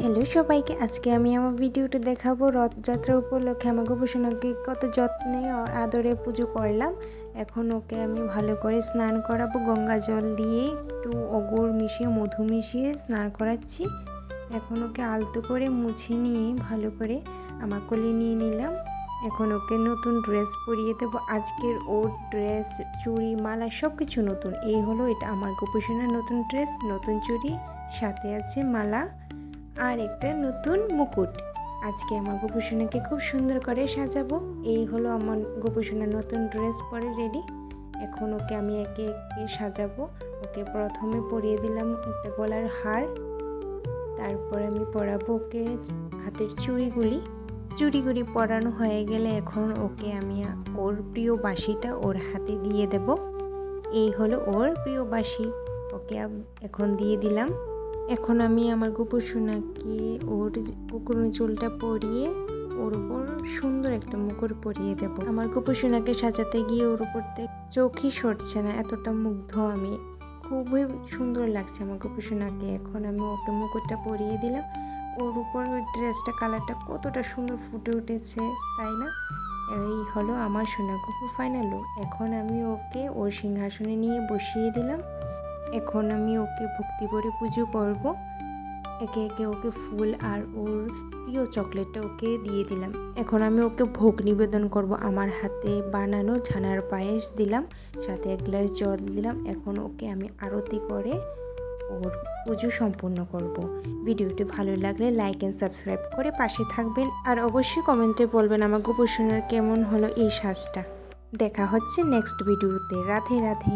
Hello সবাইকে, আজকে আমি আমার ভিডিওটা দেখাবো রথযাত্রা উপলক্ষে আমার গোপুসোনাকে কত যত্নে ও আদরে পুজো করলাম। এখন ওকে আমি ভালো করে স্নান করাবো, গঙ্গা জল দিয়ে একটু অগুর মিশিয়ে মধু মিশিয়ে স্নান করাচ্ছি। এখন ওকে আলতো করে মুছে নিয়ে ভালো করে আমার কোলে নিয়ে নিলাম। এখন ওকে নতুন ড্রেস পরিয়ে দেবো। আজকের ওর ড্রেস, চুড়ি, মালা সব কিছু নতুন। এই হলো এটা আমার গোপুসোনার নতুন ড্রেস, নতুন চুড়ি, সাথে আছে মালা আর একটা নতুন মুকুট। আজকে আমার গোপুসোনাকে খুব সুন্দর করে সাজাবো। এই হলো আমার গোপুসোনার নতুন ড্রেস পরে রেডি। এখন ওকে আমি একে একে সাজাবো। ওকে প্রথমে পরিয়ে দিলাম একটা গলার হার, তারপরে আমি পরাবো ওকে হাতের চুড়িগুলি পরানো হয়ে গেলে এখন ওকে আমি ওর প্রিয় বাঁশিটা ওর হাতে দিয়ে দেব। এই হলো ওর প্রিয় বাঁশি, ওকে এখন দিয়ে দিলাম। এখন আমি আমার গোপুসোনাকে ওর কুকুরের চুলটা পরিয়ে ওর উপর সুন্দর একটা মুকুট পরিয়ে দেব। আমার গোপুসোনাকে সাজাতে গিয়ে ওর উপর চোখই সরছে না, এতটা মুগ্ধ আমি। খুবই সুন্দর লাগছে আমার গোপুসোনাকে। এখন আমি ওকে মুকুটটা পরিয়ে দিলাম। ওর উপর ওই ড্রেসটা কালারটা কতটা সুন্দর ফুটে উঠেছে, তাই না? এই হলো আমার সোনা গোপু ফাইনাল লুক। এখন আমি ওকে ওর সিংহাসনে নিয়ে বসিয়ে দিলাম। এখন আমি ওকে ভক্তি করে পুজো করব। একে একে ওকে ফুল আর ওর প্রিয় চকলেটটা ওকে দিয়ে দিলাম। এখন আমি ওকে ভোগ নিবেদন করব। আমার হাতে বানানো ছানার পায়েস দিলাম, সাথে এক গ্লাস জল দিলাম। এখন ওকে আমি আরতি করে ওর পুজো সম্পূর্ণ করব। ভিডিওটি ভালো লাগলে লাইক অ্যান্ড সাবস্ক্রাইব করে পাশে থাকবেন, আর অবশ্যই কমেন্টে বলবেন আমার গোপুসোনার কেমন হলো এই সাজটা। দেখা হচ্ছে নেক্সট ভিডিওতে। রাধে রাধে।